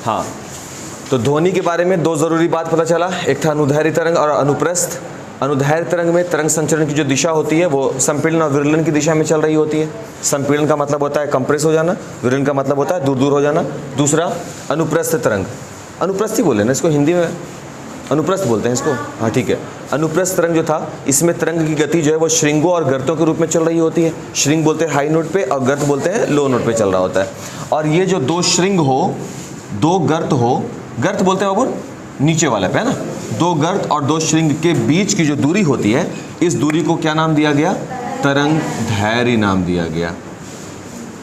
हाँ, तो ध्वनि के बारे में दो ज़रूरी बात पता चला, एक था अनुदैर्घ्य तरंग और अनुप्रस्थ। अनुदैर्घ्य तरंग में तरंग संचरण की जो दिशा होती है वो संपीड़न और विरलन की दिशा में चल रही होती है। संपीड़न का मतलब होता है कंप्रेस हो जाना, विरलन का मतलब होता है दूर दूर हो जाना। दूसरा अनुप्रस्थ तरंग, अनुप्रस्थ ही बोले ना इसको, हिंदी में अनुप्रस्थ बोलते हैं इसको, हाँ ठीक है। अनुप्रस्थ तरंग जो था, इसमें तरंग की गति जो है वो श्रृंगों और गर्तों के रूप में चल रही होती है। श्रृंग बोलते हैं हाई नोट पे और गर्त बोलते हैं लो नोट पे चल रहा होता है। और ये जो दो श्रृंग हो, दो गर्त हो, गर्त बोलते हैं बाबू नीचे वाले पे है ना, दो गर्त और दो श्रृंग के बीच की जो दूरी होती है, इस दूरी को क्या नाम दिया गया? तरंग दैर्घ्य नाम दिया गया।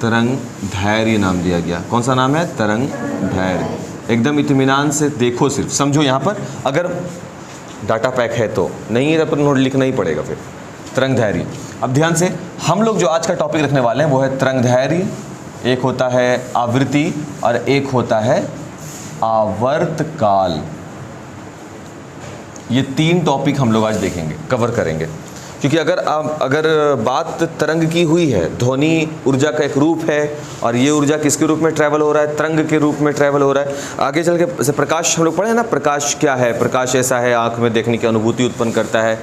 तरंग दैर्घ्य नाम दिया गया। कौन सा नाम है? तरंग दैर्घ्य। एकदम इत्मीनान से देखो, सिर्फ समझो। यहाँ पर अगर डाटा पैक है तो, नहीं है तो नोट लिखना ही पड़ेगा फिर। तरंग दैर्घ्य। अब ध्यान से, हम लोग जो आज का टॉपिक रखने वाले हैं वो है तरंग दैर्घ्य, एक होता है आवृत्ति और एक होता है आवर्तकाल। ये तीन टॉपिक हम लोग आज देखेंगे, कवर करेंगे। क्योंकि अगर बात तरंग की हुई है, ध्वनि ऊर्जा का एक रूप है और ये ऊर्जा किसके रूप में ट्रैवल हो रहा है? तरंग के रूप में ट्रैवल हो रहा है। आगे चल के जैसे प्रकाश हम लोग पढ़े हैं ना, प्रकाश क्या है? प्रकाश ऐसा है, आँख में देखने की अनुभूति उत्पन्न करता है।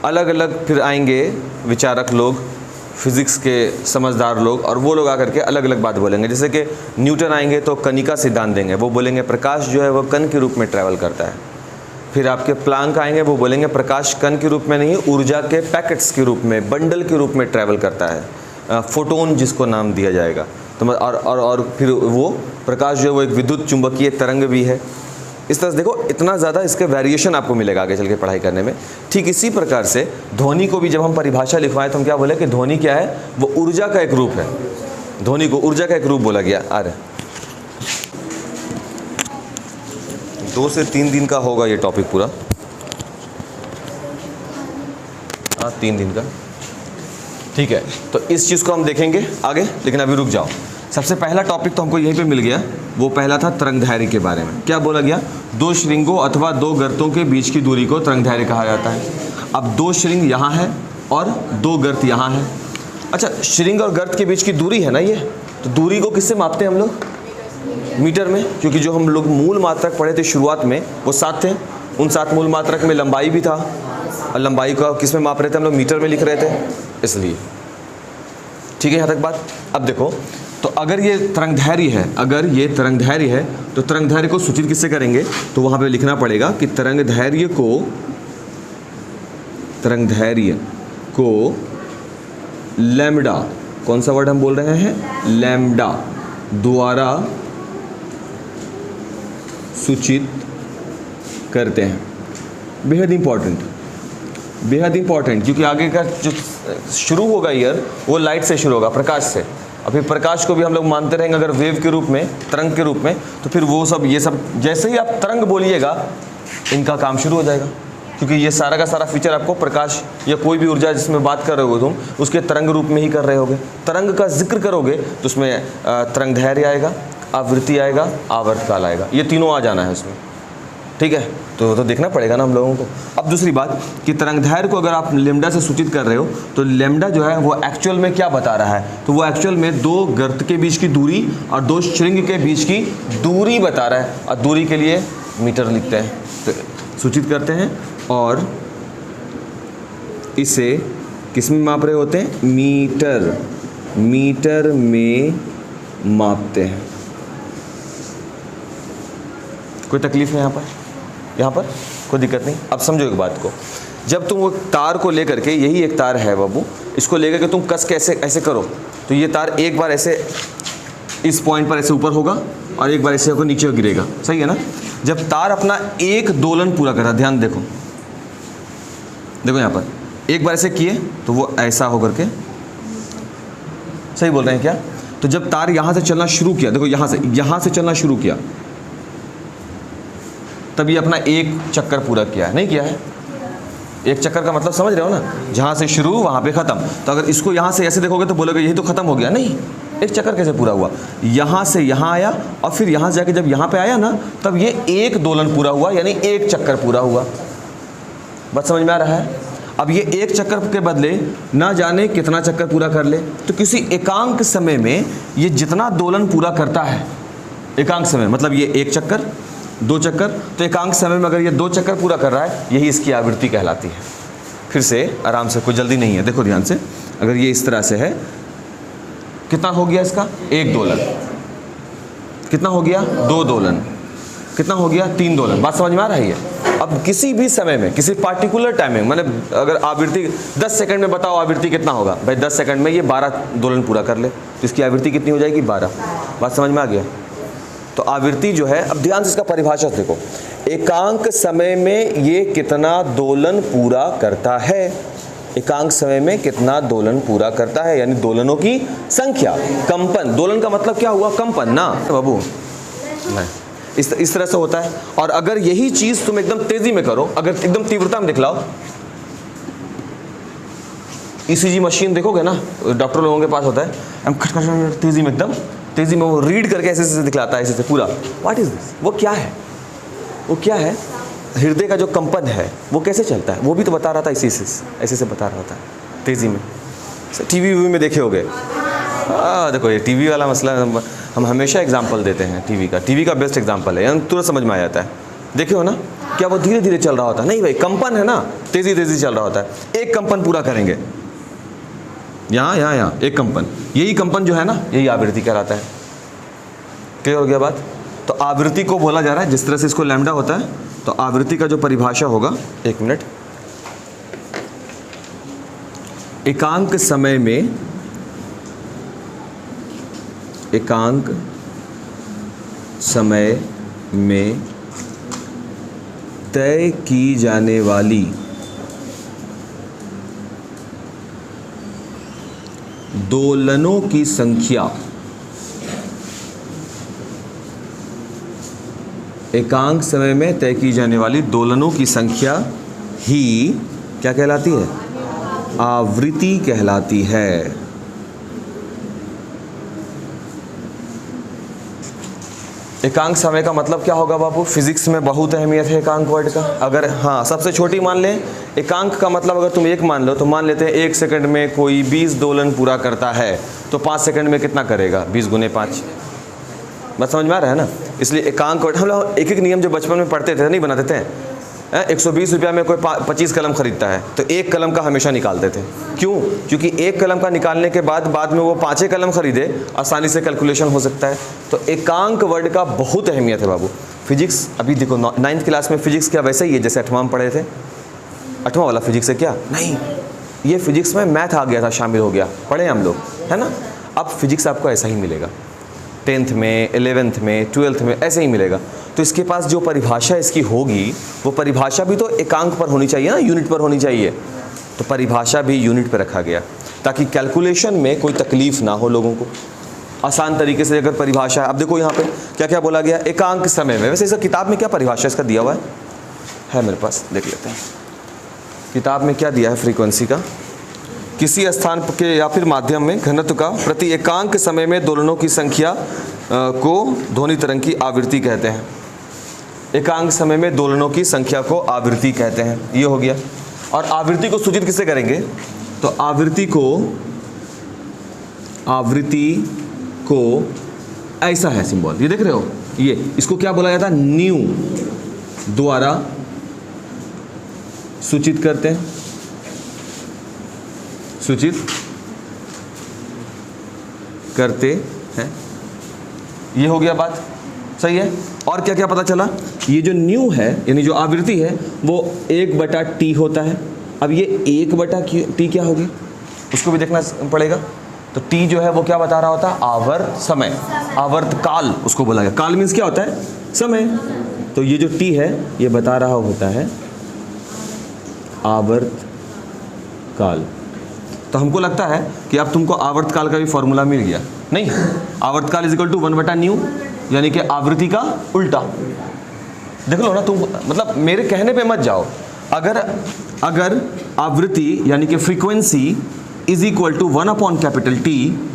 अलग अलग फिर आएंगे विचारक लोग, फिज़िक्स के समझदार लोग, और वो लोग आकर के अलग अलग बात बोलेंगे। जैसे कि न्यूटन आएंगे तो कणिका सिद्धांत देंगे, वो बोलेंगे प्रकाश जो है वो कण के रूप में ट्रैवल करता है। फिर आपके प्लांक आएंगे, वो बोलेंगे प्रकाश कण के रूप में नहीं, ऊर्जा के पैकेट्स के रूप में, बंडल के रूप में ट्रैवल करता है, फोटोन जिसको नाम दिया जाएगा। तो और फिर वो प्रकाश जो है वो एक विद्युत चुंबकीय तरंग भी है। इस तरह से देखो, इतना ज़्यादा इसके वेरिएशन आपको मिलेगा आगे चल के पढ़ाई करने में। ठीक इसी प्रकार से ध्वनि को भी जब हम परिभाषा लिखवाएं तो हम क्या बोले कि ध्वनि क्या है? वो ऊर्जा का एक रूप है। ध्वनि को ऊर्जा का एक रूप बोला गया। आ रहे 2 से 3 दिन का होगा ये टॉपिक पूरा, हाँ 3 दिन का, ठीक है। तो इस चीज़ को हम देखेंगे आगे, लेकिन अभी रुक जाओ। सबसे पहला टॉपिक तो हमको यहीं पे मिल गया, वो पहला था तरंग दैर्घ्य के बारे में। क्या बोला गया? दो श्रृंगों अथवा दो गर्तों के बीच की दूरी को तरंग दैर्घ्य कहा जाता है। अब दो श्रृंग यहाँ है और दो गर्त यहाँ है। अच्छा, श्रृंग और गर्त के बीच की दूरी है ना ये, तो दूरी को किससे मापते हैं हम लोग? मीटर में। क्योंकि जो हम लोग मूल मात्रक पढ़े थे शुरुआत में वो 7 थे, उन 7 मूल मात्रक में लंबाई भी था, और लंबाई को किस में माप रहे थे हम लोग? मीटर में लिख रहे थे, इसलिए। ठीक है यहाँ तक बात। अब देखो, तो अगर ये तरंग दैर्घ्य है, अगर ये तरंग दैर्घ्य है तो तरंग दैर्घ्य को सूचित किससे करेंगे? तो वहाँ पे लिखना पड़ेगा कि तरंग दैर्घ्य को लैम्डा, कौन सा वर्ड हम बोल रहे हैं? लैम्डा द्वारा सूचित करते हैं। बेहद इंपॉर्टेंट, क्योंकि आगे का जो शुरू होगा ईयर वो लाइट से शुरू होगा, प्रकाश से। और फिर प्रकाश को भी हम लोग मानते रहेंगे अगर वेव के रूप में, तरंग के रूप में, तो फिर वो सब ये सब जैसे ही आप तरंग बोलिएगा इनका काम शुरू हो जाएगा। क्योंकि ये सारा का सारा फीचर आपको प्रकाश या कोई भी ऊर्जा जिसमें बात कर रहे हो तुम, उसके तरंग रूप में ही कर रहे होगे। तरंग का जिक्र करोगे तो उसमें तरंग दैर्घ्य आएगा, आवृत्ति आएगा, आवर्तकाल आएगा, ये तीनों आ जाना है उसमें। ठीक है, तो देखना पड़ेगा ना हम लोगों को। अब दूसरी बात कि तरंग दैर्घ्य को अगर आप लैम्डा से सूचित कर रहे हो तो लैम्डा जो है वो एक्चुअल में क्या बता रहा है? तो वो एक्चुअल में दो गर्त के बीच की दूरी और दो श्रृंग के बीच की दूरी बता रहा है, और दूरी के लिए मीटर लिखते हैं, तो सूचित करते हैं। और इसे किस में माप रहे होते हैं? मीटर में मापते हैं। कोई तकलीफ है यहाँ पर? कोई दिक्कत नहीं। अब समझो एक बात को, जब तुम वो तार को लेकर के, यही एक तार है बाबू, इसको लेकर के तुम कस के ऐसे करो तो ये तार एक बार ऐसे इस पॉइंट पर ऐसे ऊपर होगा और एक बार ऐसे होकर नीचे गिरेगा, सही है ना? जब तार अपना एक दोलन पूरा करा, ध्यान देखो यहाँ पर, एक बार ऐसे किए तो वो ऐसा होकर के, सही बोल रहे हैं क्या? तो जब तार यहाँ से चलना शुरू किया, देखो यहाँ से चलना शुरू किया, तब ये अपना एक चक्कर पूरा किया है, नहीं किया है? एक चक्कर का मतलब समझ रहे हो ना, जहाँ से शुरू वहाँ पे ख़त्म। तो अगर इसको यहाँ से ऐसे देखोगे तो बोलोगे यही तो ख़त्म हो गया, नहीं, एक चक्कर कैसे पूरा हुआ? यहाँ से यहाँ आया और फिर यहाँ से जाके जब यहाँ पे आया ना, तब ये एक दोलन पूरा हुआ, यानी एक चक्कर पूरा हुआ। बात समझ में आ रहा है? अब ये एक चक्कर के बदले ना जाने कितना चक्कर पूरा कर ले, तो किसी एकांक समय में ये जितना दोलन पूरा करता है, एकांक समय मतलब ये एक चक्कर, दो चक्कर, तो एकांक समय में अगर ये 2 चक्कर पूरा कर रहा है, यही इसकी आवृत्ति कहलाती है। फिर से आराम से, कोई जल्दी नहीं है, देखो ध्यान से। अगर ये इस तरह से है, कितना हो गया इसका? 1 दोलन। कितना हो गया? 2 दोलन। कितना हो गया? 3 दोलन। बात समझ में आ रही है? अब किसी भी समय में, किसी पार्टिकुलर टाइमिंग, मतलब अगर आवृत्ति 10 सेकंड में बताओ आवृत्ति कितना होगा भाई, 10 सेकंड में ये 12 दोलन पूरा कर ले, तो इसकी आवृत्ति कितनी हो जाएगी? 12। बात समझ में आ गया? तो आवृत्ति जो है, अब ध्यान से इसका परिभाषा देखो, एकांक समय में ये कितना दोलन पूरा करता है, एकांक समय में कितना दोलन पूरा करता है, यानी दोलनों की संख्या। कंपन, दोलन का मतलब क्या हुआ? कंपन ना बाबू, नहीं, इस तरह से होता है। और अगर यही चीज तुम एकदम तेजी में करो, अगर एकदम तीव्रता में दिखलाओ, ईसीजी मशीन देखोगे ना, डॉक्टर लोगों के पास होता है, हम खट खट तेजी में, एकदम तेजी में वो रीड करके ऐसे ऐसे दिखलाता है, ऐसे से पूरा। What is this? वो क्या है? वो क्या है? हृदय का जो कंपन है वो कैसे चलता है, वो भी तो बता रहा था, इसी से ऐसे से बता रहा था तेजी में। टीवी में देखे होगे, देखो ये टीवी वाला मसला हम हमेशा एग्जाम्पल देते हैं। टीवी का बेस्ट एग्जाम्पल है, यानी तुरंत समझ में आ जाता है। देखे हो ना, क्या वो धीरे धीरे चल रहा होता है? नहीं भाई, कंपन है ना, तेजी तेजी चल रहा होता है। एक कंपन पूरा करेंगे, यहाँ एक कंपन, यही कंपन जो है ना, यही आवृत्ति कहलाता है। क्लियर हो गया बात? तो आवृत्ति को बोला जा रहा है, जिस तरह से इसको लैम्डा होता है, तो आवृत्ति का जो परिभाषा होगा, 1 मिनट, एकांक समय में, एकांक समय में तय की जाने वाली दोलनों की संख्या, एकांक समय में तय की जाने वाली दोलनों की संख्या ही क्या कहलाती है? आवृत्ति कहलाती है। एकांक समय का मतलब क्या होगा बाबू? फिजिक्स में बहुत अहमियत है एकांक वर्ड का। अगर हाँ, सबसे छोटी मान लें, एकांक का मतलब अगर तुम 1 मान लो, तो मान लेते हैं 1 सेकंड में कोई 20 दोलन पूरा करता है, तो 5 सेकंड में कितना करेगा? 20 गुने 5। बात समझ में आ रहा है ना? इसलिए एकांक वर्ड, हम लोग एक नियम जो बचपन में पढ़ते थे नहीं बनाते थे। 120 रुपया में कोई 25 कलम खरीदता है, तो 1 कलम का हमेशा निकालते थे। क्यों? क्योंकि 1 कलम का निकालने के बाद में वो 5 कलम खरीदे, आसानी से कैलकुलेशन हो सकता है। तो एकांक वर्ड का बहुत अहमियत है बाबू। फिजिक्स, अभी देखो 9th क्लास में फिजिक्स क्या वैसे ही है जैसे 8वां में पढ़े थे? 8वां वाला फिजिक्स है क्या? नहीं, ये फिजिक्स में मैथ आ गया था, शामिल हो गया, पढ़े हम लोग, है ना? अब फिजिक्स आपको ऐसा ही मिलेगा, 10th में, 11th में, 12th में, ऐसे ही मिलेगा। तो इसके पास जो परिभाषा इसकी होगी, वो परिभाषा भी तो एकांक पर होनी चाहिए ना, यूनिट पर होनी चाहिए। तो परिभाषा भी यूनिट पर रखा गया ताकि कैलकुलेशन में कोई तकलीफ ना हो लोगों को, आसान तरीके से अगर परिभाषा है। अब देखो यहाँ पे क्या क्या बोला गया, एकांक समय में। वैसे इस किताब में क्या परिभाषा इसका दिया हुआ है मेरे पास, देख लेते हैं किताब में क्या दिया है। फ्रीक्वेंसी का, किसी स्थान के या फिर माध्यम में घनत्व का प्रति एकांक समय में दोलनों की संख्या को ध्वनि तरंग की आवृत्ति कहते हैं। एकांक समय में दोलनों की संख्या को आवृत्ति कहते हैं, ये हो गया। और आवृत्ति को सूचित किससे करेंगे? तो आवृत्ति को ऐसा है सिंबल, ये देख रहे हो, ये इसको क्या बोला जाता है? न्यू द्वारा सूचित करते हैं, सूचित करते हैं। ये हो गया बात, सही है। और क्या क्या पता चला? ये जो न्यू है, यानी जो आवृत्ति है, वो 1/t होता है। अब ये 1/t क्या होगी, उसको भी देखना पड़ेगा। तो t जो है वो क्या बता रहा होता है? आवर्त समय, आवर्त काल उसको बोला गया। काल मीन्स क्या होता है? समय। तो ये जो t है ये बता रहा होता है आवर्त काल। तो हमको लगता है कि अब तुमको आवर्तकाल का भी फॉर्मूला मिल गया। नहीं, आवर्तकाल इज इक्वल टू 1/न्यू, यानी कि आवृत्ति का उल्टा। देख लो ना तुम, मतलब मेरे कहने पे मत जाओ। अगर आवृत्ति यानी कि frequency is equal to 1/T,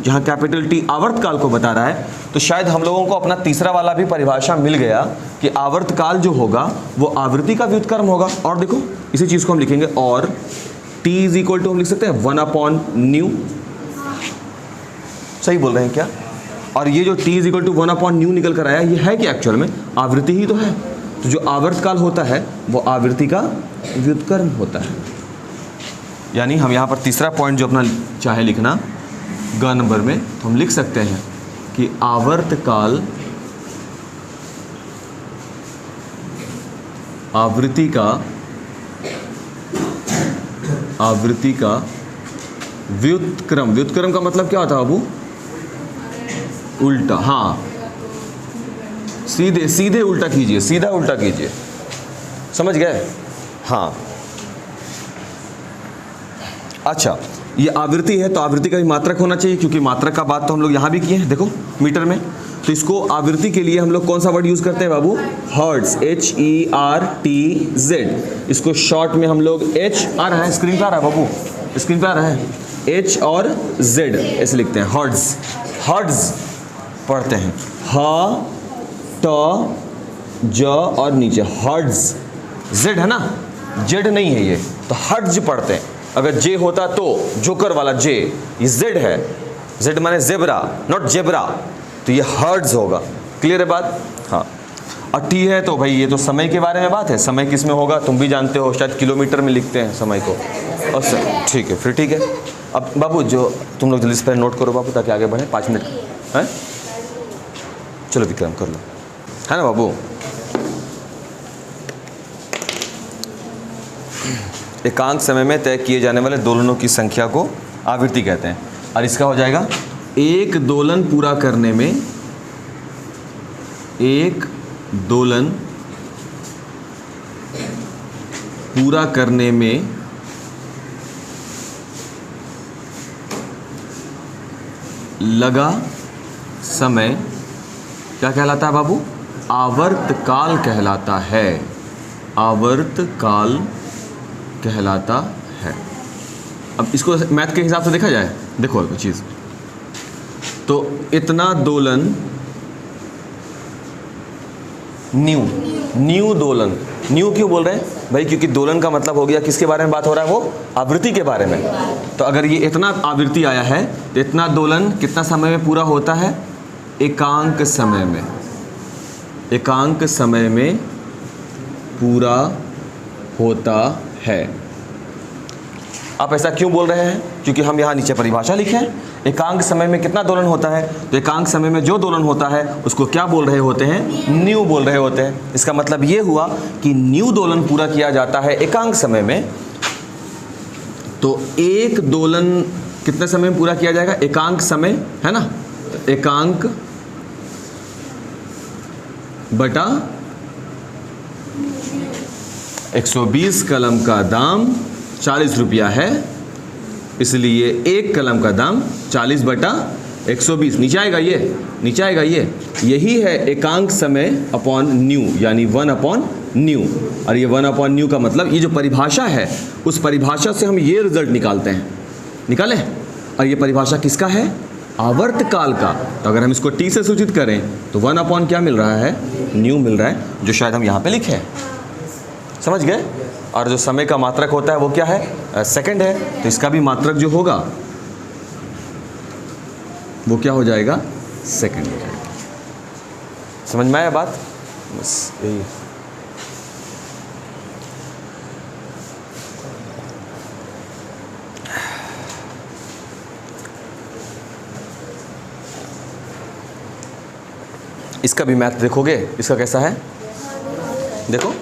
जहाँ T आवर्तकाल को बता रहा है, तो शायद हम लोगों को अपना तीसरा वाला भी परिभाषा मिल गया कि आवर्तकाल जो होगा वो आवृत्ति का व्युत्क्रम होगा। और देखो इसी चीज़ को हम लिखेंगे, और t इज इक्वल टू हम लिख सकते हैं 1/न्यू। सही बोल रहे हैं क्या? और ये जो t इज इक्वल टू 1/μ निकल कर आया, ये है कि एक्चुअल में आवृत्ति ही तो है। तो जो आवर्तकाल होता है वो आवृत्ति का व्युत्क्रम होता है। यानी हम यहाँ पर तीसरा पॉइंट जो अपना चाहे लिखना ग नंबर में, तो हम लिख सकते हैं कि आवर्तकाल आवृत्ति का व्युत्क्रम। व्युत्क्रम का मतलब क्या होता है बाबू? उल्टा। हाँ, सीधे सीधे उल्टा कीजिए, सीधा उल्टा कीजिए, समझ गए? हाँ, अच्छा, ये आवृत्ति है तो आवृत्ति का भी मात्रक होना चाहिए, क्योंकि मात्रक का बात तो हम लोग यहाँ भी किए हैं, देखो मीटर में। तो इसको आवृत्ति के लिए हम लोग कौन सा वर्ड यूज करते हैं बाबू? Hertz, HERTZ। इसको शॉर्ट में हम लोग H आ रहा है, स्क्रीन पे आ रहा है बाबू, स्क्रीन पे आ रहा है, H और Z ऐसे लिखते हैं, हर्ट्ज। हर्ट्ज पढ़ते हैं, ह ट ज और नीचे हर्ट्ज। Z है ना, जेड नहीं है ये, तो हर्ट्ज पढ़ते हैं। अगर जे होता तो जोकर वाला जे, ये जेड है, जेड माने जेब्रा, नॉट जेब्रा, तो ये हर्ट्ज होगा। क्लियर है बात? हाँ। और टी है तो भाई ये तो समय के बारे में बात है, समय किस में होगा तुम भी जानते हो, शायद किलोमीटर में लिखते हैं समय को। और सर ठीक है, फिर ठीक है। अब बाबू जो तुम लोग जल्दी से पहले नोट करो बाबू, ताकि आगे बढ़े, 5 मिनट है। चलो विक्रम कर लो, है ना बाबू? एकांक समय में तय किए जाने वाले दोलनों की संख्या को आवृत्ति कहते हैं। और इसका हो जाएगा एक दोलन पूरा करने में, एक दोलन पूरा करने में लगा समय क्या कहलाता है बाबू? आवर्तकाल कहलाता है। आवर्तकाल कहलाता है। अब इसको मैथ के हिसाब से देखा जाए, देखो एक चीज़, तो इतना दोलन, न्यू दोलन। न्यू क्यों बोल रहे हैं भाई? क्योंकि दोलन का मतलब हो गया किसके बारे में बात हो रहा है? वो आवृत्ति के बारे में। तो अगर ये इतना आवृत्ति आया है तो इतना दोलन कितना समय में पूरा होता है? एकांक समय में। एकांक समय में पूरा होता है। आप ऐसा क्यों बोल रहे हैं? क्योंकि हम यहाँ नीचे परिभाषा लिखे हैं, एकांक समय में कितना दोलन होता है, तो एकांक समय में जो दोलन होता है उसको क्या बोल रहे होते हैं? न्यू बोल रहे होते हैं। इसका मतलब ये हुआ कि न्यू दोलन पूरा किया जाता है एकांक समय में। तो एक दोलन कितने समय में पूरा किया जाएगा? एकांक समय, है ना? तो एकांक बटा 120 कलम का दाम 40 रुपया है, इसलिए एक कलम का दाम 40 बटा 120। नीचे आएगा ये, नीचे आएगा ये। यही है एकांक समय अपॉन न्यू, यानी 1/न्यू। और ये 1/न्यू का मतलब, ये जो परिभाषा है उस परिभाषा से हम ये रिजल्ट निकालते हैं, निकालें। और ये परिभाषा किसका है? आवर्तकाल का। तो अगर हम इसको टी से सूचित करें तो 1/ क्या मिल रहा है? न्यू मिल रहा है, जो शायद हम यहाँ पे लिखे हैं। समझ गए? और जो समय का मात्रक होता है वो क्या है? सेकंड है। तो इसका भी मात्रक जो होगा वो क्या हो जाएगा? सेकंड हो जाएगा। समझ में आया बात? बस यही। इसका भी मैथ देखोगे, इसका कैसा है? देखो,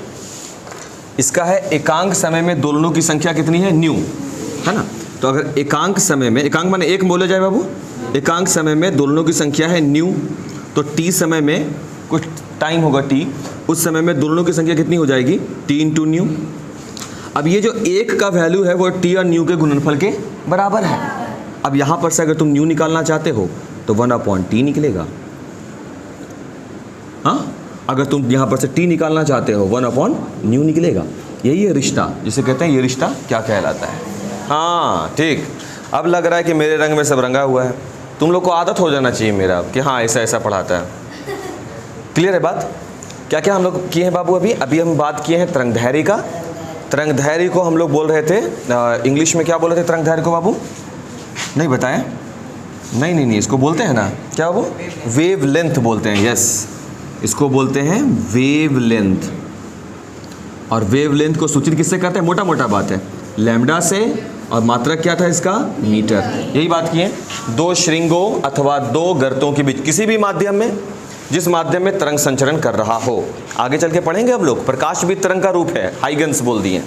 इसका है एकांक समय में दोलनों की संख्या कितनी है? न्यू, है ना? तो अगर एकांक समय में, एकांक माने एक बोला जाए बाबू, एकांक समय में दोलनों की संख्या है न्यू, तो टी समय में कुछ टाइम होगा टी, उस समय में दोलनों की संख्या कितनी हो जाएगी? T into new. अब ये जो एक का वैल्यू है वो टी और न्यू के गुणनफल के बराबर है। अब यहाँ पर से अगर तुम न्यू निकालना चाहते हो तो 1/t निकलेगा। हाँ, अगर तुम यहाँ पर से t निकालना चाहते हो 1/न्यू निकलेगा। यही है रिश्ता, जिसे कहते हैं ये रिश्ता क्या कहलाता है। हाँ ठीक, अब लग रहा है कि मेरे रंग में सब रंगा हुआ है। तुम लोग को आदत हो जाना चाहिए मेरा कि हाँ ऐसा ऐसा पढ़ाता है। क्लियर है बात? क्या क्या हम लोग किए हैं बाबू? अभी हम बात किए हैं तरंगदैर्घ्य का। तरंगदैर्घ्य को हम लोग बोल रहे थे, इंग्लिश में क्या बोल रहे थे तरंगदैर्घ्य को बाबू? नहीं बताएं? नहीं नहीं नहीं, इसको बोलते हैं ना क्या, वो वेव लेंथ बोलते हैं। यस, इसको बोलते हैं वेव लेंथ। और वेव लेंथ को सूचित किससे करते हैं? मोटा मोटा बात है, लैम्डा से, और मात्रक क्या था इसका? मीटर। यही बात की है। दो श्रृंगों अथवा दो गर्तों के बीच किसी भी माध्यम में, जिस माध्यम में तरंग संचरण कर रहा हो। आगे चल के पढ़ेंगे हम लोग, प्रकाश भी तरंग का रूप है, हाइगन्स बोल दिए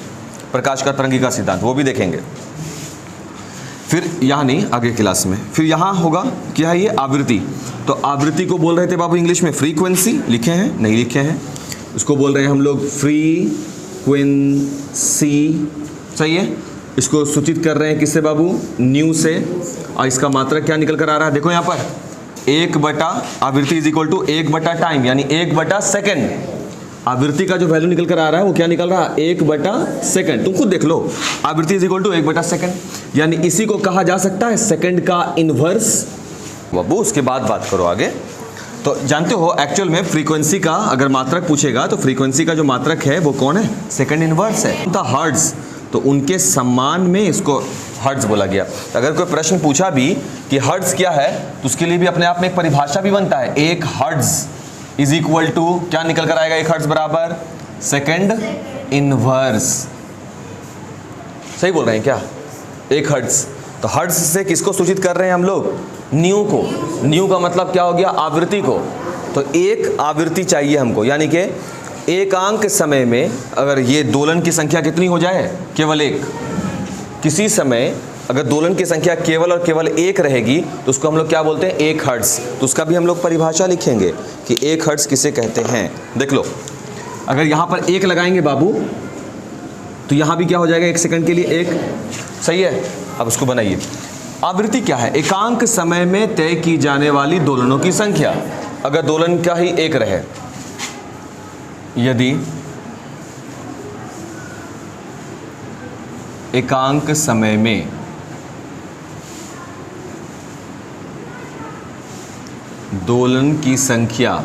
प्रकाश का तरंगी का सिद्धांत, वो भी देखेंगे। फिर यहाँ नहीं, आगे क्लास में। फिर यहाँ होगा क्या है ये? आवृत्ति। तो आवृत्ति को बोल रहे थे बाबू इंग्लिश में फ्रीक्वेंसी, लिखे हैं? नहीं लिखे हैं। उसको बोल रहे हैं हम लोग फ्रीक्वेंसी, सही है। इसको सूचित कर रहे हैं किससे बाबू? न्यू से। और इसका मात्रक क्या निकल कर आ रहा है? देखो यहाँ पर 1/, आवृत्ति इज इक्वल टू 1/, टाइम, यानी 1/, सेकंड। आवृत्ति का जो वैल्यू निकल कर आ रहा है वो क्या निकल रहा है? 1/, सेकंड। तुम खुद देख लो, आवृत्ति इज इक्वल टू 1/, सेकंड, यानी इसी को कहा जा सकता है सेकंड का इनवर्स। बाबू उसके बाद बात करो आगे। तो जानते हो एक्चुअल में फ्रीक्वेंसी का अगर मात्रक पूछेगा तो फ्रीक्वेंसी का जो मात्रक है वो कौन है? सेकंड इनवर्स है, था हर्ट्ज। तो उनके सम्मान में इसको हर्ट्ज बोला गया। अगर कोई प्रश्न पूछा भी कि हर्ट्ज क्या है, तो उसके लिए भी अपने आप में एक परिभाषा भी बनता है। एक हर्ट्ज इज इक्वल टू क्या निकल कर आएगा? एक हर्ट्ज बराबर सेकंड इनवर्स। सही बोल रहे हैं क्या? एक हर्ट्ज। तो हर्ट्ज से किसको सूचित कर रहे हैं हम लोग? न्यू को। न्यू का मतलब क्या हो गया? आवृत्ति को। तो एक आवृत्ति चाहिए हमको, यानी कि एकांक समय में अगर ये दोलन की संख्या कितनी हो जाए? केवल एक। किसी समय अगर दोलन की संख्या केवल और केवल एक रहेगी तो उसको हम लोग क्या बोलते हैं? एक हर्ट्ज। तो उसका भी हम लोग परिभाषा लिखेंगे कि एक हर्ट्ज किसे कहते हैं। देख लो, अगर यहाँ पर एक लगाएंगे बाबू तो यहाँ भी क्या हो जाएगा? एक सेकंड के लिए एक, सही है। अब उसको बनाइए। आवृत्ति क्या है? एकांक समय में तय की जाने वाली दोलनों की संख्या। अगर दोलन का ही एक रहे, यदि एकांक समय में दोलन की संख्या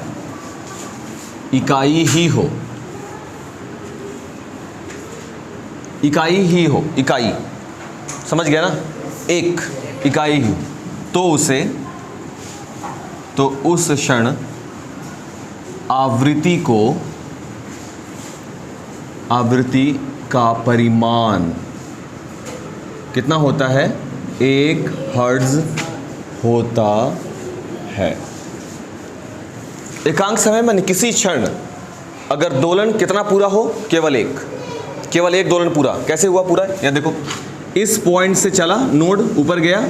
इकाई ही हो, इकाई ही हो, इकाई, समझ गया ना? एक इकाई ही, तो उस क्षण आवृत्ति का परिमाण कितना होता है? 1 हर्ट्ज होता है। एकांक समय में किसी क्षण अगर दोलन कितना पूरा हो? केवल एक दोलन पूरा। कैसे हुआ पूरा? या देखो, इस पॉइंट से चला नोड, ऊपर गया,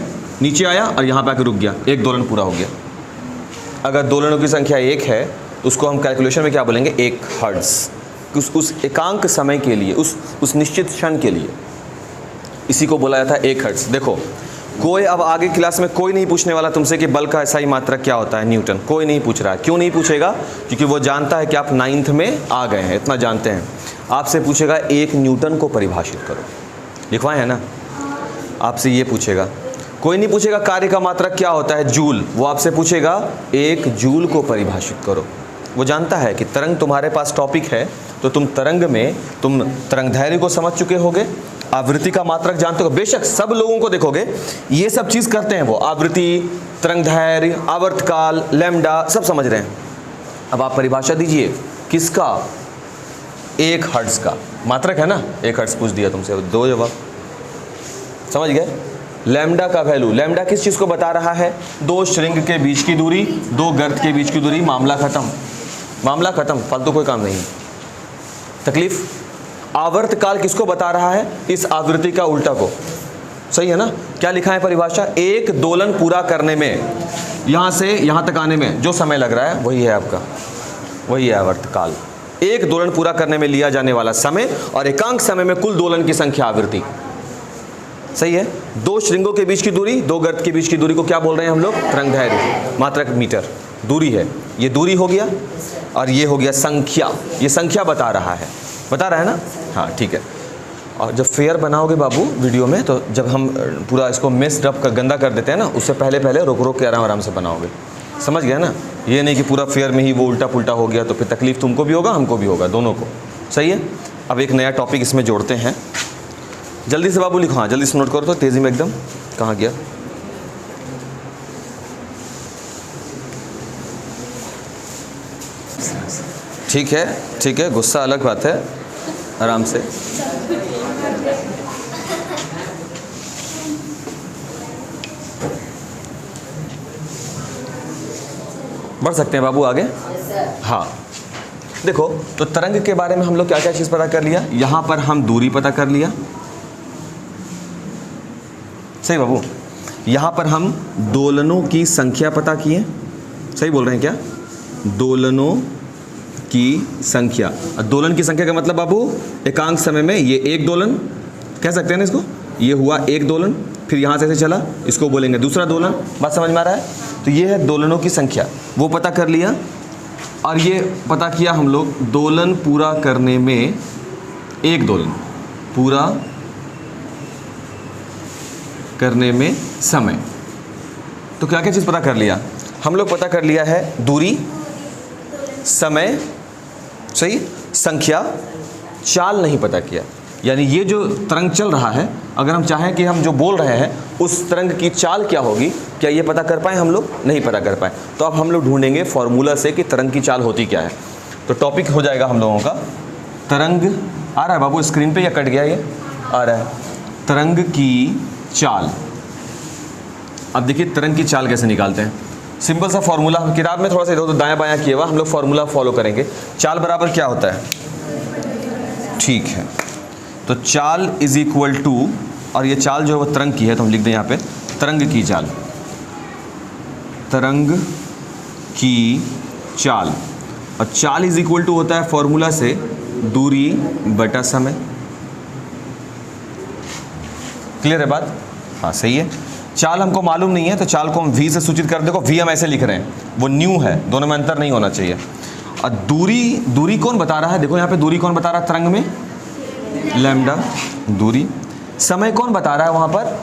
नीचे आया और यहाँ पे आके रुक गया, एक दोलन पूरा हो गया। अगर दोलनों की संख्या एक है तो उसको हम कैलकुलेशन में क्या बोलेंगे? 1 हर्ट्ज। उस एकांक समय के लिए, उस निश्चित क्षण के लिए, इसी को बोला जाता है 1 हर्ट्ज। देखो, कोई अब आगे क्लास में कोई नहीं पूछने वाला तुमसे कि बल का SI मात्रक क्या होता है? न्यूटन। कोई नहीं पूछ रहा है। क्यों नहीं पूछेगा? क्योंकि वो जानता है कि आप 9th में आ गए हैं, इतना जानते हैं। आपसे पूछेगा 1 न्यूटन को परिभाषित करो, लिखवाए है ना? आपसे ये पूछेगा। कोई नहीं पूछेगा कार्य का मात्रक क्या होता है? जूल। वो आपसे पूछेगा 1 जूल को परिभाषित करो। वो जानता है कि तरंग तुम्हारे पास टॉपिक है, तो तुम तरंग में तुम तरंगदैर्घ्य को समझ चुके होगे, आवृत्ति का मात्रक जानते हो। बेशक सब लोगों को देखोगे ये सब चीज़ करते हैं, वो आवृत्ति, तरंगदैर्घ्य, आवर्तकाल, लैम्डा सब समझ रहे हैं। अब आप परिभाषा दीजिए किसका? 1 हर्ट्ज का मात्रक है ना? 1 हर्ट्ज पूछ दिया तुमसे, 2 जवाब, समझ गए? लैम्डा का वैल्यू, लैम्डा किस चीज़ को बता रहा है? 2 श्रृंग के बीच की दूरी, 2 गर्त के बीच की दूरी, मामला खत्म, मामला खत्म, फालतू कोई काम नहीं, तकलीफ। आवर्तकाल किसको बता रहा है? इस आवृत्ति का उल्टा को, सही है ना? क्या लिखा है परिभाषा? एक दोलन पूरा करने में, यहाँ से यहाँ तक आने में जो समय लग रहा है वही है आपका, वही है आवर्तकाल। एक दोलन पूरा करने में लिया जाने वाला समय और एकांक समय में कुल दोलन की संख्या आवृत्ति, सही है। 2 श्रृंगों के बीच की दूरी, 2 गर्त के बीच की दूरी को क्या बोल रहे हैं हम लोग? तरंगदैर्घ्य, मात्रक मीटर, दूरी है, ये दूरी हो गया। और ये हो गया संख्या, ये संख्या बता रहा है, बता रहा है ना? हाँ ठीक है। और जब फेयर बनाओगे बाबू वीडियो में, तो जब हम पूरा इसको मिस्ड अप कर गंदा कर देते हैं ना, उससे पहले रोक रोक के आराम से बनाओगे, समझ गया ना? ये नहीं कि पूरा फेयर में ही वो उल्टा पुल्टा हो गया, तो फिर तकलीफ तुमको भी होगा, हमको भी होगा, दोनों को, सही है। अब एक नया टॉपिक इसमें जोड़ते हैं, जल्दी से बाबू लिखो, हाँ जल्दी से नोट करो तो तेज़ी में एकदम। कहाँ गया? ठीक है, गुस्सा अलग बात है, आराम से। बढ़ सकते हैं बाबू आगे। हाँ, देखो तो तरंग के बारे में हम लोग क्या क्या चीज़ पता कर लिया। यहाँ पर हम दूरी पता कर लिया, सही बाबू। यहाँ पर हम दोलनों की संख्या पता किए, सही बोल रहे हैं क्या? दोलनों की संख्या। दोलन की संख्या का मतलब बाबू एकांक समय में ये एक दोलन कह सकते हैं ना इसको। ये हुआ एक दोलन, फिर यहाँ से चला, इसको बोलेंगे दूसरा दोलन। बात समझ में आ रहा है? तो ये है दोलनों की संख्या, वो पता कर लिया। और ये पता किया हम लोग दोलन पूरा करने में, एक दोलन पूरा करने में समय। तो क्या क्या चीज़ पता कर लिया हम लोग? पता कर लिया है दूरी, समय, सही, संख्या, चाल नहीं पता किया। यानी ये जो तरंग चल रहा है, अगर हम चाहें कि हम जो बोल रहे हैं उस तरंग की चाल क्या होगी, क्या ये पता कर पाए हम लोग? नहीं पता कर पाए। तो अब हम लोग ढूंढेंगे फॉर्मूला से कि तरंग की चाल होती क्या है। तो टॉपिक हो जाएगा हम लोगों का तरंग। आ रहा है बाबू स्क्रीन पे या कट गया? ये आ रहा है, तरंग की चाल। अब देखिए तरंग की चाल कैसे निकालते हैं। सिंपल सा फॉर्मूला, किताब में थोड़ा सा इधर उधर दायां बायां किया हुआ, हम लोग फॉर्मूला फॉलो करेंगे। चाल बराबर क्या होता है? ठीक है, तो चाल इज इक्वल टू, और ये चाल जो है वो तरंग की है, तो हम लिख दें यहाँ पे तरंग की चाल। तरंग की चाल, और चाल इज इक्वल टू होता है फॉर्मूला से दूरी बटा समय। क्लियर है बात? हाँ सही है। चाल हमको मालूम नहीं है तो चाल को हम v से सूचित कर। देखो v हम ऐसे लिख रहे हैं, वो न्यू है, दोनों में अंतर नहीं होना चाहिए। और दूरी कौन बता रहा है? देखो यहाँ पे दूरी कौन बता रहा है तरंग में? लैम्डा दूरी। समय कौन बता रहा है वहाँ पर?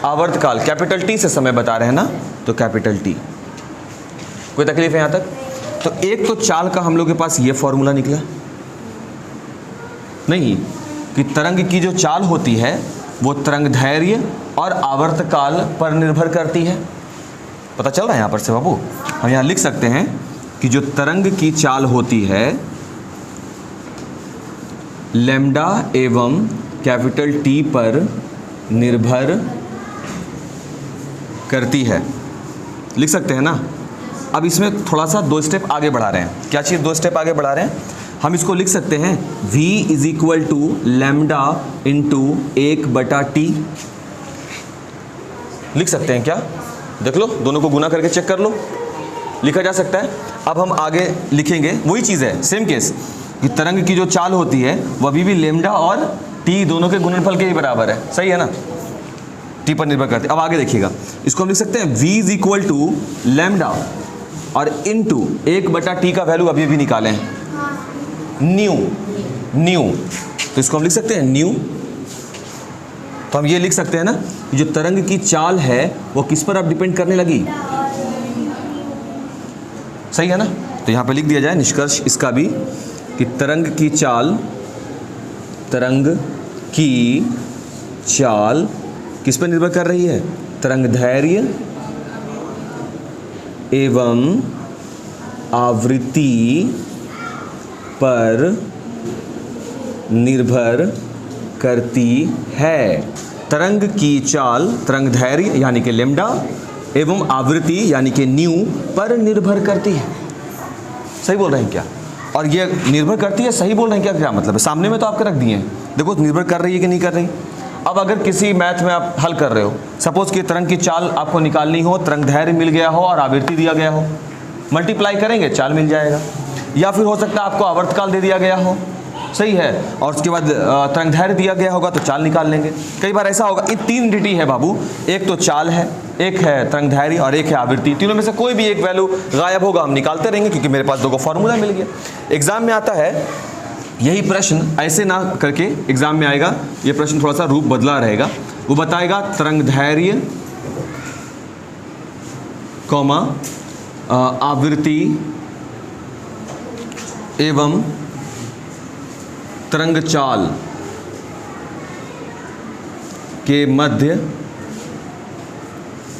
आवर्तकाल, कैपिटल टी से समय बता रहे हैं ना, तो कैपिटल टी। कोई तकलीफ है यहाँ तक? तो एक तो चाल का हम लोग के पास ये फॉर्मूला निकला नहीं कि तरंग की जो चाल होती है वो तरंग धैर्य और आवर्तकाल पर निर्भर करती है। पता चल रहा है यहाँ पर से बाबू? हम यहाँ लिख सकते हैं कि जो तरंग की चाल होती है लैम्डा एवं कैपिटल टी पर निर्भर करती है, लिख सकते हैं ना। अब इसमें थोड़ा सा 2 स्टेप आगे बढ़ा रहे हैं। क्या चीज़ 2 स्टेप आगे बढ़ा रहे हैं? हम इसको लिख सकते हैं v is equal to lambda into 1/t। लिख सकते हैं क्या? देख लो, दोनों को गुना करके चेक कर लो, लिखा जा सकता है। अब हम आगे लिखेंगे, वही चीज़ है, सेम केस, कि तरंग की जो चाल होती है वह अभी भी लैम्डा और t दोनों के गुणनफल के ही बराबर है, सही है ना? t पर निर्भर करती है। अब आगे देखिएगा, इसको हम लिख सकते हैं v is equal to lambda और इंटू 1/t का वैल्यू अभी भी निकालें हैं, न्यू। तो इसको हम लिख सकते हैं न्यू। तो हम ये लिख सकते हैं ना, जो तरंग की चाल है वो किस पर अब डिपेंड करने लगी? सही है ना? तो यहाँ पे लिख दिया जाए निष्कर्ष इसका भी कि तरंग की चाल किस पर निर्भर कर रही है? तरंग धैर्य एवं आवृत्ति पर निर्भर करती है। तरंग की चाल तरंग धैर्य यानी कि लैम्डा एवं आवृत्ति यानी कि न्यू पर निर्भर करती है। सही बोल रहे हैं क्या? और ये निर्भर करती है, सही बोल रहे हैं क्या? क्या मतलब है? सामने में तो आपके रख दिए हैं, देखो निर्भर कर रही है कि नहीं कर रही। अब अगर किसी मैथ में आप हल कर रहे हो, सपोज कि तरंग की चाल आपको निकालनी हो, तरंग धैर्य मिल गया हो और आवृत्ति दिया गया हो, मल्टीप्लाई करेंगे चाल मिल जाएगा। या फिर हो सकता है आपको आवर्तकाल दे दिया गया हो, सही है, और उसके बाद तरंग धैर्य दिया गया होगा तो चाल निकाल लेंगे। कई बार ऐसा होगा, ये 3 ड्यूटी है बाबू, एक तो चाल है, एक है तरंग धैर्य और एक है आवृत्ति। तीनों में से कोई भी एक वैल्यू गायब होगा, हम निकालते रहेंगे क्योंकि मेरे पास 2 का फॉर्मूला मिल गया। एग्जाम में आता है यही प्रश्न, ऐसे ना करके एग्जाम में आएगा, ये प्रश्न थोड़ा सा रूप बदला रहेगा। वो बताएगा तरंग धैर्य कॉमा आवृत्ति एवं तरंग चाल के मध्य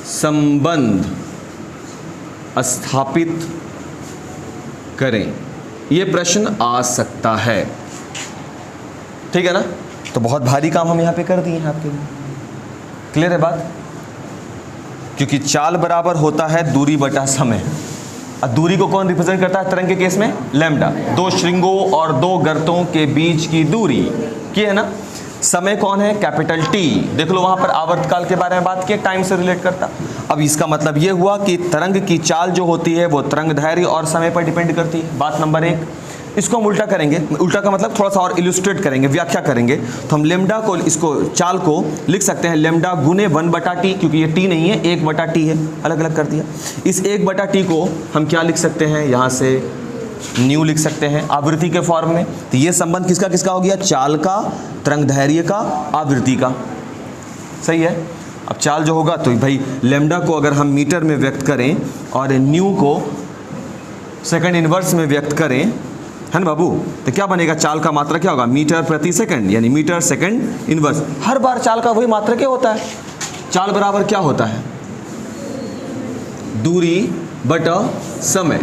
संबंध स्थापित करें। ये प्रश्न आ सकता है, ठीक है ना। तो बहुत भारी काम हम यहाँ पे कर दिए हैं आपके लिए, क्लियर है बात। क्योंकि चाल बराबर होता है दूरी बटा समय। अब दूरी को कौन रिप्रेजेंट करता है तरंग के केस में? लैम्डा, दो श्रृंगों और दो गर्तों के बीच की दूरी की है ना। समय कौन है? Capital T. देख लो वहां पर आवर्तकाल के बारे में बात की, टाइम से रिलेट करता। अब इसका मतलब ये हुआ कि तरंग की चाल जो होती है वो तरंग दैर्घ्य और समय पर डिपेंड करती है, बात नंबर 1। इसको हम उल्टा करेंगे, उल्टा का मतलब थोड़ा सा और इलुस्ट्रेट करेंगे, व्याख्या करेंगे। तो हम लेमडा को, इसको चाल को लिख सकते हैं लेमडा गुने 1/t, क्योंकि ये टी नहीं है, 1/t है, अलग अलग कर दिया। इस 1/t को हम क्या लिख सकते हैं? यहाँ से न्यू लिख सकते हैं आवृत्ति के फॉर्म में। तो ये संबंध किसका किसका हो गया? चाल का, तरंग दैर्घ्य का, आवृत्ति का, सही है। अब चाल जो होगा तो भाई लेमडा को अगर हम मीटर में व्यक्त करें और न्यू को सेकंड इनवर्स में व्यक्त करें, है ना बाबू, तो क्या बनेगा? चाल का मात्रक क्या होगा? मीटर प्रति सेकंड, यानी मीटर सेकंड इनवर्स। हर बार चाल का वही मात्रक क्या होता है? चाल बराबर क्या होता है? दूरी बटा समय।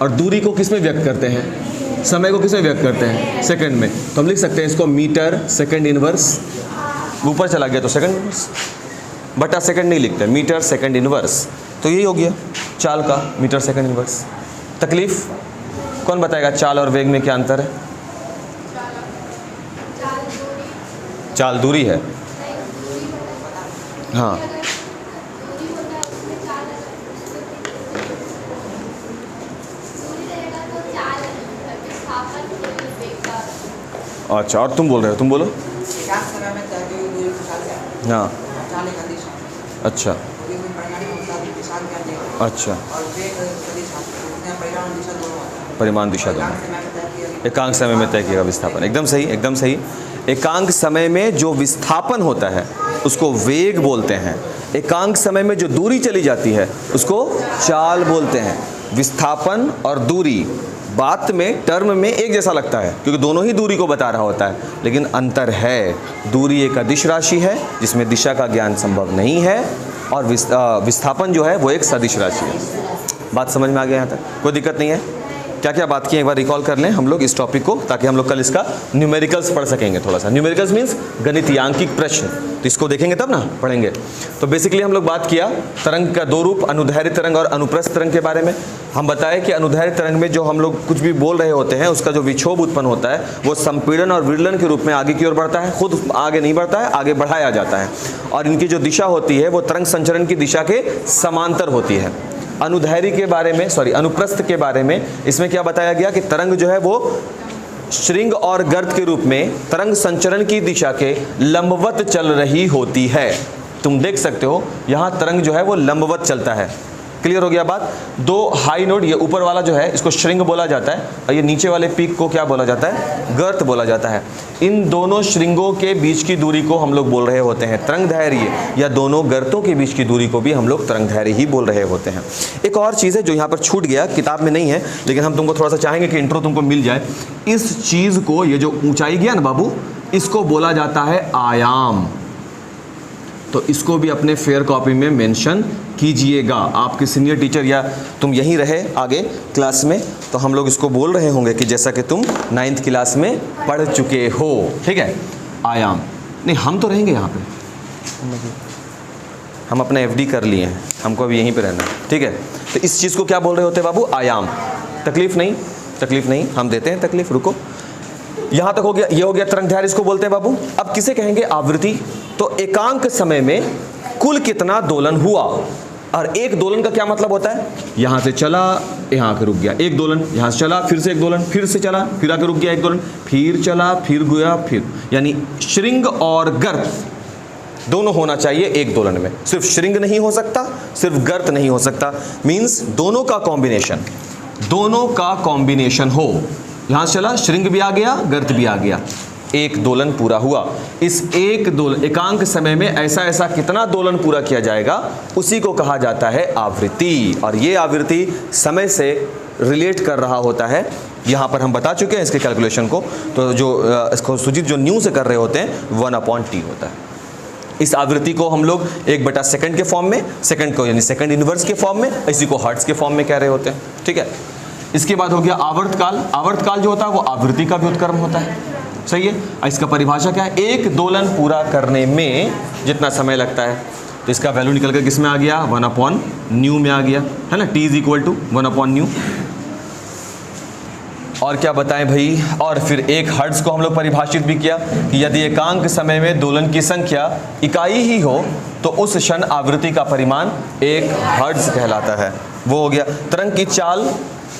और दूरी को किस में व्यक्त करते हैं? समय को किस में व्यक्त करते हैं? सेकंड में। तो हम लिख सकते हैं इसको मीटर सेकंड इनवर्स, ऊपर चला गया तो सेकंड इनवर्स, बटा सेकंड नहीं लिखते, मीटर सेकंड इनवर्स। तो यही हो गया चाल का मीटर सेकंड इनवर्स। तकलीफ कौन बताएगा? चाल और वेग में क्या अंतर है? चाल दूरी है, हाँ। अच्छा, और तुम बोल रहे हो, तुम बोलो। हाँ, अच्छा अच्छा, परिमाण दिशा दोनों एकांक समय में तय किया विस्थापन, एकदम सही, एकदम सही। एकांक समय में जो विस्थापन होता है उसको वेग बोलते हैं। एकांक समय में जो दूरी चली जाती है उसको चाल बोलते हैं। विस्थापन और दूरी बात में, टर्म में एक जैसा लगता है क्योंकि दोनों ही दूरी को बता रहा होता है, लेकिन अंतर है। दूरी एक अदिश राशि है जिसमें दिशा का ज्ञान संभव नहीं है, और विस्थापन जो है वो एक सदिश राशि है। बात समझ में आ गया यहाँ तक? कोई दिक्कत नहीं है? क्या क्या बात की एक बार रिकॉल कर लें हम लोग इस टॉपिक को, ताकि हम लोग कल इसका न्यूमेरिकल्स पढ़ सकेंगे। थोड़ा सा न्यूमेरिकल्स मीन्स गणितीयांकिक प्रश्न, तो इसको देखेंगे तब ना पढ़ेंगे। तो बेसिकली हम लोग बात किया तरंग का दो रूप, अनुदैर्घ्य तरंग और अनुप्रस्थ तरंग के बारे में। हम बताए कि अनुदैर्घ्य तरंग में जो हम लोग कुछ भी बोल रहे होते हैं उसका जो विक्षोभ उत्पन्न होता है वो संपीड़न और विरलन के रूप में आगे की ओर बढ़ता है, खुद आगे नहीं बढ़ता है, आगे बढ़ाया जाता है। और इनकी जो दिशा होती है वो तरंग संचरण की दिशा के समांतर होती है। अनुदैर्घ्य के बारे में, अनुप्रस्थ के बारे में इसमें क्या बताया गया कि तरंग जो है वो श्रृंग और गर्त के रूप में तरंग संचरण की दिशा के लंबवत चल रही होती है। तुम देख सकते हो यहाँ तरंग जो है वो लंबवत चलता है। क्लियर हो गया बात? दो हाई नोड, ये ऊपर वाला जो है इसको श्रृंग बोला जाता है और ये नीचे वाले पीक को क्या बोला जाता है? गर्त बोला जाता है। इन दोनों श्रृंगों के बीच की दूरी को हम लोग बोल रहे होते हैं तरंग दैर्घ्य, या दोनों गर्तों के बीच की दूरी को भी हम लोग तरंग दैर्घ्य ही बोल रहे होते हैं। एक और चीज़ है जो यहाँ पर छूट गया, किताब में नहीं है, लेकिन हम तुमको थोड़ा सा चाहेंगे कि इंट्रो तुमको मिल जाए। इस चीज़ को, ये जो ऊंचाई गया ना बाबू, इसको बोला जाता है आयाम। तो इसको भी अपने फेयर कॉपी में मेंशन कीजिएगा। आपके सीनियर टीचर या तुम यहीं रहे आगे क्लास में तो हम लोग इसको बोल रहे होंगे कि जैसा कि तुम 9th क्लास में पढ़ चुके हो, ठीक है? आयाम नहीं, हम तो रहेंगे यहाँ पे, हम अपना FD कर लिए हैं, हमको अभी यहीं पे रहना है, ठीक है? तो इस चीज़ को क्या बोल रहे होते हैं बाबू? आयाम। तकलीफ नहीं, तकलीफ नहीं, हम देते हैं तकलीफ, रुको। यहाँ तक हो गया, ये हो गया तरंग दैर्घ्य, इसको बोलते हैं बाबू। अब किसे कहेंगे? आवृत्ति। तो एकांक समय में कुल कितना दोलन हुआ, और एक दोलन का क्या मतलब होता है? यहाँ से चला, यहाँ आके रुक गया, एक दोलन, यहाँ से चला, फिर से एक दोलन, फिर से चला, फिर आके रुक गया, एक दोलन, फिर चला, फिर गया, फिर, यानी श्रृंग और गर्त दोनों होना चाहिए एक दोलन में। सिर्फ श्रृंग नहीं हो सकता, सिर्फ गर्त नहीं हो सकता, मीन्स दोनों का कॉम्बिनेशन, दोनों का कॉम्बिनेशन हो। यहाँ से चला, श्रृंग भी आ गया, गर्त भी आ गया, एक दोलन पूरा हुआ। इस एक दोलन, एकांक समय में ऐसा ऐसा कितना दोलन पूरा किया जाएगा, उसी को कहा जाता है आवृत्ति। और ये आवृत्ति समय से रिलेट कर रहा होता है। यहाँ पर हम बता चुके हैं इसके कैलकुलेशन को, तो जो इसको सुजीत जो न्यू से कर रहे होते हैं 1/t होता है। इस आवृत्ति को हम लोग 1/सेकंड के फॉर्म में, सेकंड को यानी सेकंड इनवर्स के फॉर्म में, इसी को हर्ट्ज के फॉर्म में कह रहे होते हैं, ठीक है? इसके बाद हो गया आवर्तकाल। आवर्तकाल जो होता है वो आवृत्ति का व्युत्क्रम होता है, सही है। इसका परिभाषा क्या है? एक दोलन पूरा करने में जितना समय लगता है, तो इसका वैल्यू निकल कर किस में आ गया? 1/ν में आ गया, है ना। t = 1/ν। और क्या बताएं भाई, और फिर एक हर्ट्ज को हम लोग परिभाषित भी किया कि यदि एकांक समय में दोलन की संख्या इकाई ही हो तो उस क्षण आवृत्ति का परिमाण 1 हर्ट्ज कहलाता है। वो हो गया। तरंग की चाल,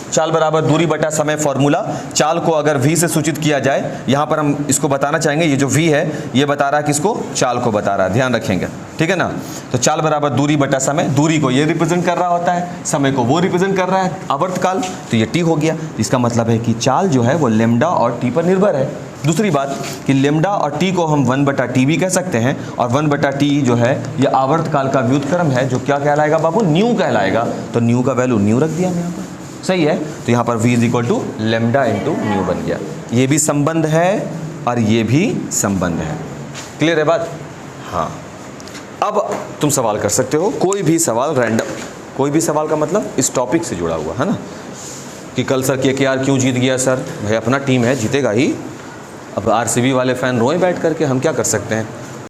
चाल बराबर दूरी बटा समय फॉर्मूला। चाल को अगर v से सूचित किया जाए, यहाँ पर हम इसको बताना चाहेंगे, ये जो v है ये बता रहा है किसको? चाल को बता रहा है, ध्यान रखेंगे, ठीक है ना। तो चाल बराबर दूरी बटा समय, दूरी को ये रिप्रेजेंट कर रहा होता है, समय को वो रिप्रेजेंट कर रहा है, आवर्तकाल, तो ये t हो गया। इसका मतलब है कि चाल जो है वो लेम्डा और t पर निर्भर है। दूसरी बात कि लेम्डा और t को हम 1/t भी कह सकते हैं, और 1/t जो है ये आवर्तकाल का व्युत्क्रम है, जो क्या कहलाएगा बाबू? न्यू कहलाएगा। तो न्यू का वैल्यू न्यू रख दिया यहाँ पर, सही है। तो यहाँ पर v = लेम्डा × न्यू बन गया। ये भी संबंध है और ये भी संबंध है। क्लियर है बात? हाँ। अब तुम सवाल कर सकते हो, कोई भी सवाल रैंडम, कोई भी सवाल का मतलब इस टॉपिक से जुड़ा हुआ, है ना। कि कल सर KKR क्यों जीत गया? सर भाई अपना टीम है, जीतेगा ही। अब RCB वाले फैन रोए बैठ करके, हम क्या कर सकते हैं।